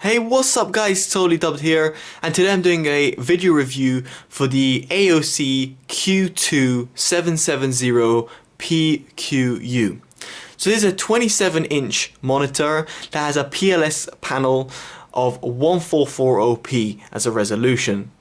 Hey, what's up guys, Totally Dubbed here, and today I'm doing a video review for the AOC Q2770PQU. So this is a 27-inch monitor that has a PLS panel of 1440p as a resolution.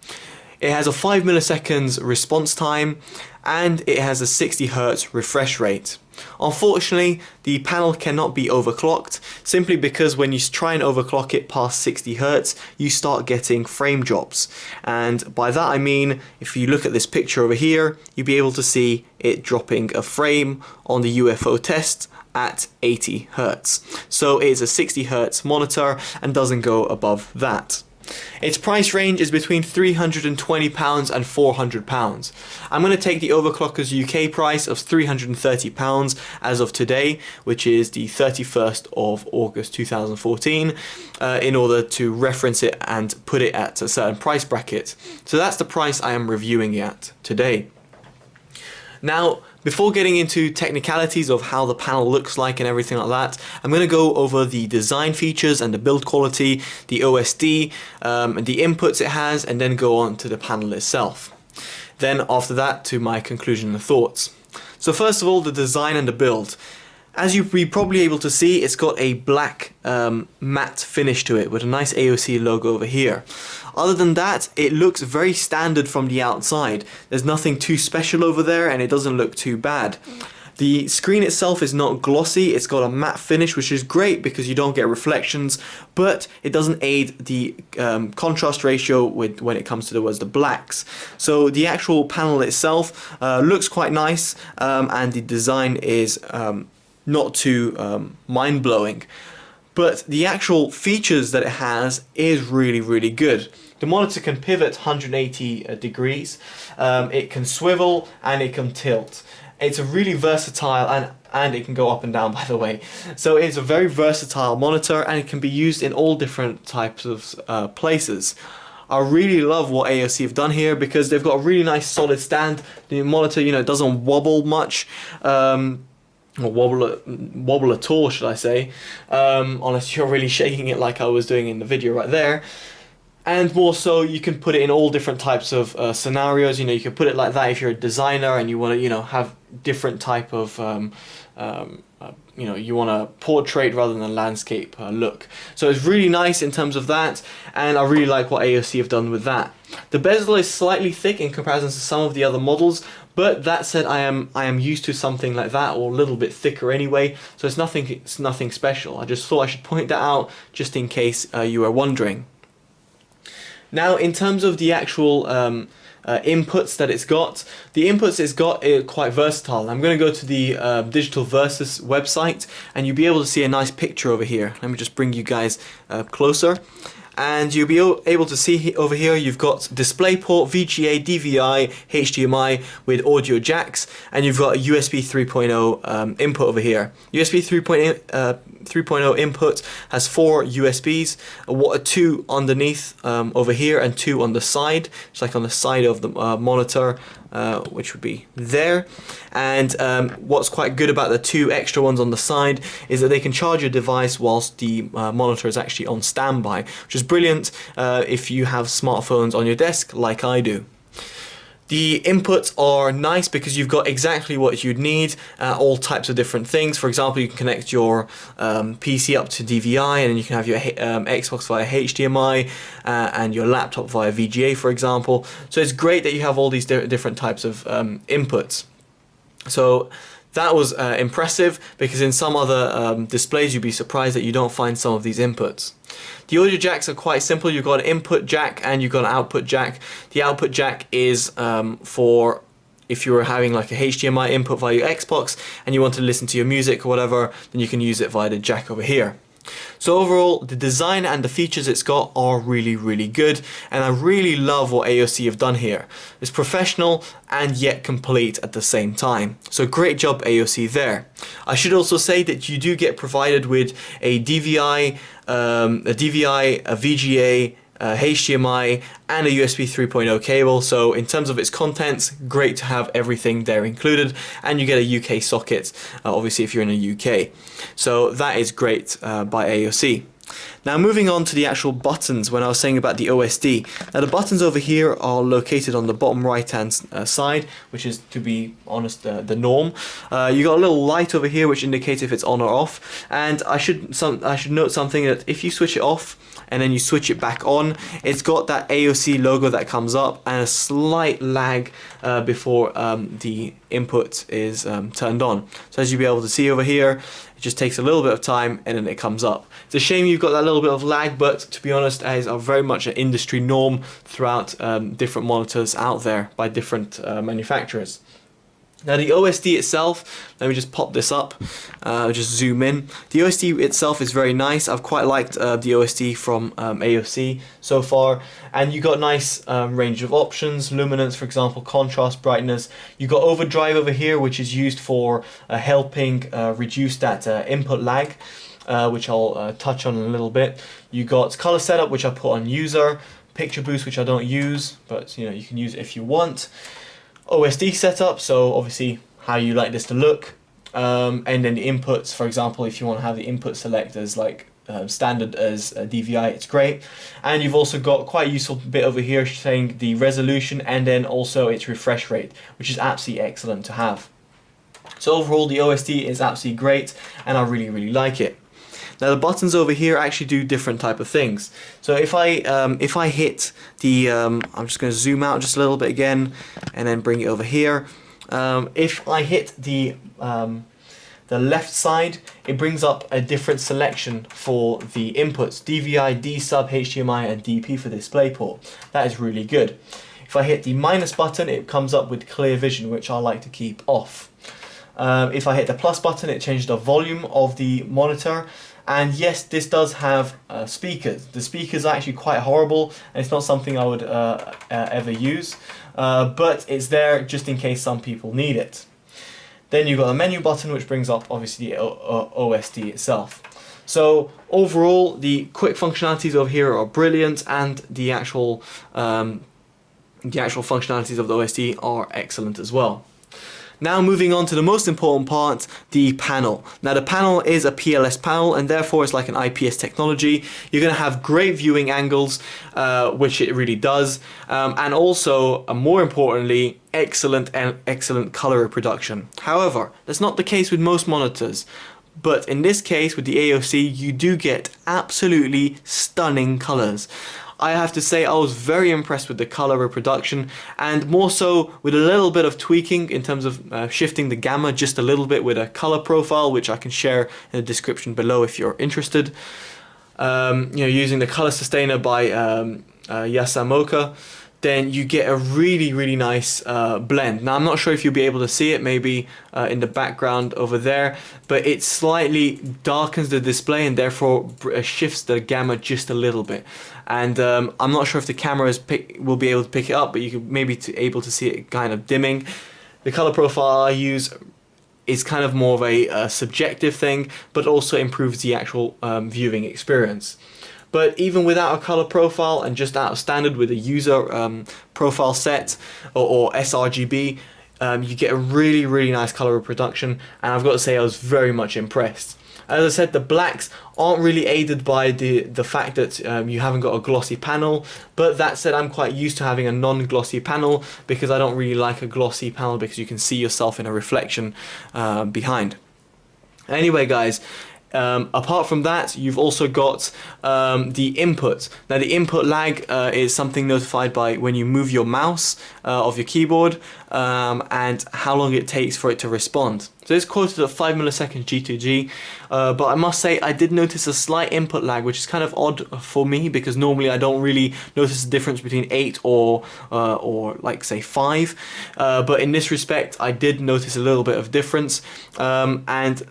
It has a 5 milliseconds response time and it has a 60 Hz refresh rate. Unfortunately, the panel cannot be overclocked simply because when you try and overclock it past 60 Hz, you start getting frame drops. And by that I mean, if you look at this picture over here, you'll be able to see it dropping a frame on the UFO test at 80 Hz. So it is a 60 Hz monitor and doesn't go above that. Its price range is between £320 and £400. I'm going to take the overclocker's UK price of £330 as of today, which is the 31st of August 2014, in order to reference it and put it at a certain price bracket. So that's the price I am reviewing it at today. Now, before getting into technicalities of how the panel looks like and everything like that, I'm going to go over the design features and the build quality, the OSD, and the inputs it has, and then go on to the panel itself. Then after that, to my conclusion and thoughts. So first of all, the design and the build. As you'll be probably able to see, it's got a black matte finish to it with a nice AOC logo over here. Other than that, it looks very standard from the outside. There's nothing too special over there and it doesn't look too bad. The screen itself is not glossy, it's got a matte finish, which is great because you don't get reflections, but it doesn't aid the contrast ratio when it comes towards the blacks. So the actual panel itself looks quite nice, and the design is not too mind-blowing. But the actual features that it has is really good. The monitor can pivot 180 degrees, it can swivel and it can tilt. It's a really versatile, and it can go up and down, by the way. So it's a very versatile monitor and it can be used in all different types of places. I really love what AOC have done here because they've got a really nice solid stand. The monitor, doesn't wobble much. Or wobble at all, should I say, unless you're really shaking it like I was doing in the video right there. And more so, you can put it in all different types of scenarios. You can put it like that if you're a designer and you want to, have different type of, you want a portrait rather than landscape look. So it's really nice in terms of that, and I really like what AOC have done with that. The bezel is slightly thick in comparison to some of the other models, but that said, I am used to something like that, or a little bit thicker anyway, so it's nothing special. I just thought I should point that out just in case you were wondering. Now, in terms of the actual inputs that it's got, the inputs it's got are quite versatile. I'm going to go to the Digital Versus website and you'll be able to see a nice picture over here. Let me just bring you guys closer. And you'll be able to see over here you've got DisplayPort, VGA, DVI, HDMI with audio jacks, and you've got a USB 3.0 input over here. USB 3.0 input has 4 USBs, 2 underneath over here and 2 on the side. It's like on the side of the monitor, which would be there. And what's quite good about the 2 extra ones on the side is that they can charge your device whilst the monitor is actually on standby, which is brilliant if you have smartphones on your desk like I do. The inputs are nice because you've got exactly what you'd need, all types of different things. For example, you can connect your PC up to DVI, and then you can have your Xbox via HDMI and your laptop via VGA, for example. So it's great that you have all these different types of inputs. So that was impressive because in some other displays you'd be surprised that you don't find some of these inputs. The audio jacks are quite simple. You've got an input jack and you've got an output jack. The output jack is for if you were having like a HDMI input via your Xbox and you want to listen to your music or whatever, then you can use it via the jack over here. So overall, the design and the features it's got are really good, and I really love what AOC have done here. It's professional and yet complete at the same time. So great job AOC there. I should also say that you do get provided with a DVI, a VGA, HDMI and a USB 3.0 cable, so in terms of its contents, great to have everything there included, and you get a UK socket, obviously if you're in the UK. So that is great by AOC. Now moving on to the actual buttons, when I was saying about the OSD. Now the buttons over here are located on the bottom right hand side, which is, to be honest, the norm. You got a little light over here which indicates if it's on or off, and I should note something, that if you switch it off and then you switch it back on, it's got that AOC logo that comes up and a slight lag before the input is turned on. So as you'll be able to see over here, it just takes a little bit of time and then it comes up. It's a shame you've got that little bit of lag, but to be honest, as are very much an industry norm throughout different monitors out there by different manufacturers. Now the OSD itself, let me just pop this up, just zoom in. The OSD itself is very nice. I've quite liked the OSD from AOC so far, and you got nice range of options, luminance for example, contrast, brightness. You got overdrive over here, which is used for helping reduce that input lag, which I'll touch on in a little bit. You got color setup, which I put on user, picture boost, which I don't use, but you know, you can use it if you want. OSD setup, so obviously how you like this to look, and then the inputs, for example, if you want to have the input select as like standard as DVI, it's great. And you've also got quite a useful bit over here saying the resolution and then also its refresh rate, which is absolutely excellent to have. So overall the OSD is absolutely great and I really like it. Now the buttons over here actually do different type of things. So if I hit the, I'm just going to zoom out just a little bit again, and then bring it over here. If I hit the left side, it brings up a different selection for the inputs: DVI, D sub, HDMI, and DP for DisplayPort. That is really good. If I hit the minus button, it comes up with clear vision, which I like to keep off. If I hit the plus button, it changes the volume of the monitor. And yes, this does have speakers. The speakers are actually quite horrible, and it's not something I would ever use, but it's there just in case some people need it. Then you've got the menu button, which brings up obviously the OSD itself. So overall, the quick functionalities over here are brilliant, and the actual functionalities of the OSD are excellent as well. Now moving on to the most important part, the panel. Now the panel is a PLS panel, and therefore it's like an IPS technology. You're going to have great viewing angles, which it really does, and also, more importantly, excellent color reproduction. However, that's not the case with most monitors. But in this case, with the AOC, you do get absolutely stunning colors. I have to say I was very impressed with the color reproduction, and more so with a little bit of tweaking in terms of shifting the gamma just a little bit with a color profile, which I can share in the description below if you're interested. Using the color sustainer by Yasamoka, then you get a really nice blend. Now I'm not sure if you'll be able to see it maybe in the background over there, but it slightly darkens the display and therefore shifts the gamma just a little bit. And I'm not sure if the camera will be able to pick it up, but you could maybe able to see it kind of dimming. The color profile I use is kind of more of a subjective thing, but also improves the actual viewing experience. But even without a color profile and just out of standard with a user profile set or sRGB, you get a really nice color reproduction, and I've got to say I was very much impressed. As I said, the blacks aren't really aided by the fact that you haven't got a glossy panel, but that said, I'm quite used to having a non-glossy panel because I don't really like a glossy panel because you can see yourself in a reflection behind. Anyway guys, apart from that, you've also got the input. Now the input lag is something notified by when you move your mouse of your keyboard and how long it takes for it to respond. So it's quoted at 5 milliseconds G2G, but I must say I did notice a slight input lag, which is kind of odd for me because normally I don't really notice the difference between 8 or like say 5, but in this respect I did notice a little bit of difference, and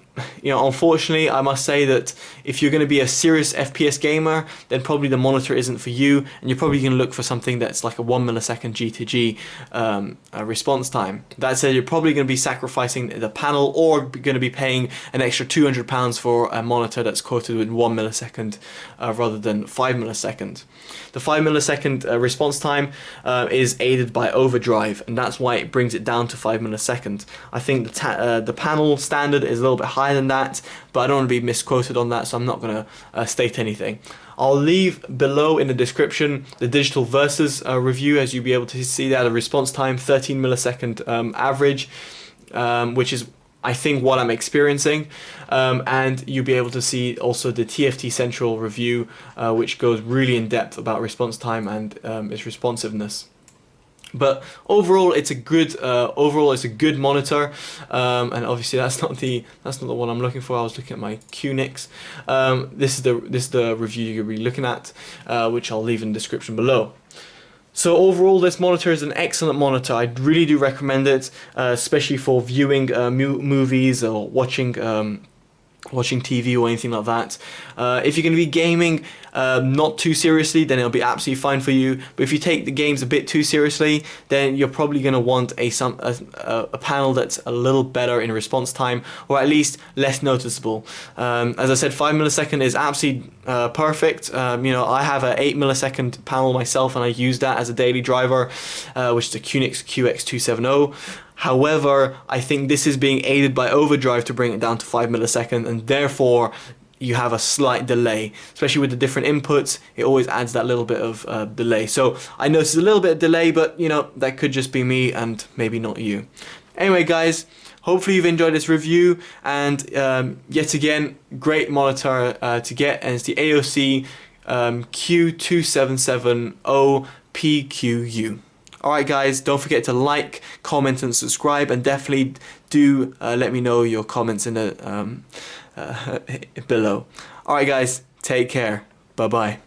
unfortunately I must say that if you're going to be a serious FPS gamer, then probably the monitor isn't for you, and you're probably going to look for something that's like a 1 millisecond G2G response time. That said, you're probably going to be sacrificing the panel panel, or going to be paying an extra £200 for a monitor that's quoted with 1 millisecond rather than 5 milliseconds. The 5 millisecond response time is aided by overdrive, and that's why it brings it down to 5 milliseconds. I think the panel standard is a little bit higher than that, but I don't want to be misquoted on that, so I'm not going to state anything. I'll leave below in the description the digital versus review, as you'll be able to see that a response time 13 millisecond average, which is I think what I'm experiencing, and you'll be able to see also the TFT Central review, which goes really in depth about response time and its responsiveness. But overall, it's a good monitor, and obviously that's not the one I'm looking for. I was looking at my QNX. This is the review you'll be looking at, which I'll leave in the description below. So overall, this monitor is an excellent monitor. I really do recommend it, especially for viewing movies or watching TV or anything like that. If you're going to be gaming not too seriously, then it'll be absolutely fine for you. But if you take the games a bit too seriously, then you're probably going to want a panel that's a little better in response time, or at least less noticeable. As I said, 5 millisecond is absolutely perfect. You know, I have an 8 millisecond panel myself, and I use that as a daily driver, which is a QNX QX270. However, I think this is being aided by overdrive to bring it down to 5 milliseconds, and therefore you have a slight delay, especially with the different inputs. It always adds that little bit of delay. So I noticed a little bit of delay, but you know, that could just be me and maybe not you. Anyway guys, hopefully you've enjoyed this review, and yet again, great monitor to get, and it's the AOC Q2770PQU. Alright guys, don't forget to like, comment and subscribe, and definitely do let me know your comments in the below. Alright guys, take care. Bye bye.